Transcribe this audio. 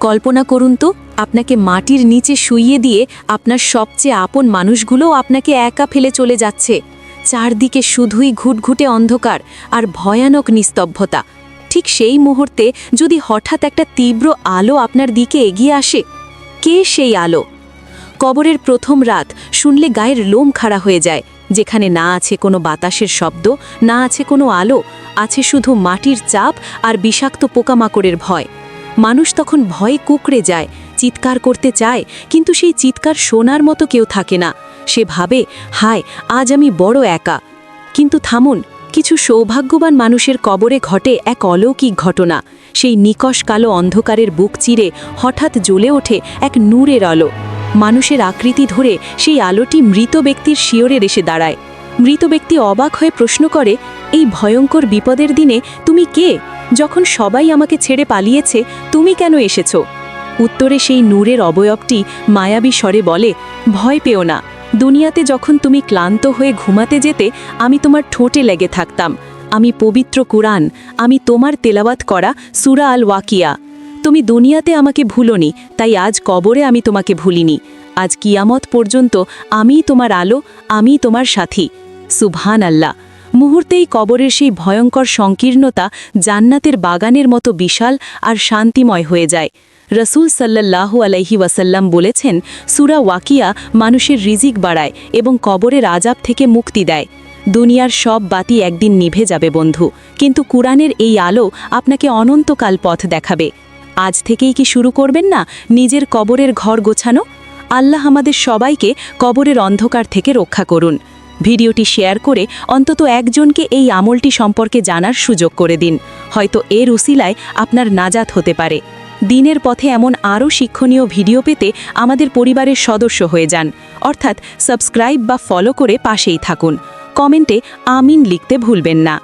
কল্পনা করুন তো আপনাকে মাটির নিচে শুইয়ে দিয়ে আপনার সবচেয়ে আপন মানুষগুলোও আপনাকে একা ফেলে চলে যাচ্ছে। চারদিকে শুধুই ঘুটঘুটে অন্ধকার আর ভয়ানক নিস্তব্ধতা। ঠিক সেই মুহূর্তে যদি হঠাৎ একটা তীব্র আলো আপনার দিকে এগিয়ে আসে, কে সেই আলো? কবরের প্রথম রাত শুনলে গায়ের লোম খাড়া হয়ে যায়, যেখানে না আছে কোনো বাতাসের শব্দ, না আছে কোনো আলো, আছে শুধু মাটির চাপ আর বিষাক্ত পোকামাকড়ের ভয়। মানুষ তখন ভয়ে কুঁকড়ে যায়, চিৎকার করতে চায়, কিন্তু সেই চিৎকার শোনার মতো কেউ থাকে না। সে ভাবে, হায়, আজ আমি বড় একা। কিন্তু থামুন, কিছু সৌভাগ্যবান মানুষের কবরে ঘটে এক অলৌকিক ঘটনা। সেই নিকষ কালো অন্ধকারের বুক চিরে হঠাৎ জ্বলে ওঠে এক নূরের আলো। মানুষের আকৃতি ধরে সেই আলোটি মৃত ব্যক্তির শিয়রে এসে দাঁড়ায়। মৃত ব্যক্তি অবাক হয়ে প্রশ্ন করে, এই ভয়ঙ্কর বিপদের দিনে তুমি কে? যখন সবাই আমাকে ছেড়ে পালিয়েছে, তুমি কেন এসেছ? উত্তরে সেই নূরের অবয়বটি মায়াবী স্বরে বলে, ভয় পেও না। দুনিয়াতে যখন তুমি ক্লান্ত হয়ে ঘুমাতে যেতে, আমি তোমার ঠোঁটে লেগে থাকতাম। আমি পবিত্র কুরআন, আমি তোমার তেলাওয়াত করা সূরা আল ওয়াকিয়া। তুমি দুনিয়াতে আমাকে ভুলোনি, তাই আজ কবরে আমি তোমাকে ভুলিনি। আজ কিয়ামত পর্যন্ত আমিই তোমার আলো, আমিই তোমার সাথী। সুবহান আল্লাহ। মুহূর্তেই কবরের সেই ভয়ঙ্কর সংকীর্ণতা জান্নাতের বাগানের মতো বিশাল আর শান্তিময় হয়ে যায়। রসুল সাল্লাল্লাহু আলাইহি ওয়াসাল্লাম বলেছেন, সূরা ওয়াকিয়া মানুষের রিজিক বাড়ায় এবং কবরের আযাব থেকে মুক্তি দেয়। দুনিয়ার সব বাতি একদিন নিভে যাবে বন্ধু, কিন্তু কুরআনের এই আলো আপনাকে অনন্তকাল পথ দেখাবে। আজ থেকেই কি শুরু করবেন না নিজের কবরের ঘর গোছানো? আল্লাহ আমাদের সবাইকে কবরের অন্ধকার থেকে রক্ষা করুন। ভিডিওটি শেয়ার করে অন্তত একজনকে এই আমলটি সম্পর্কে জানার সুযোগ করে দিন। হয়তো এর উসিলায় আপনার নাজাত হতে পারে। দিনের পথে এমন আরও শিক্ষণীয় ভিডিও পেতে আমাদের পরিবারের সদস্য হয়ে যান, অর্থাৎ সাবস্ক্রাইব বা ফলো করে পাশেই থাকুন। কমেন্টে আমিন লিখতে ভুলবেন না।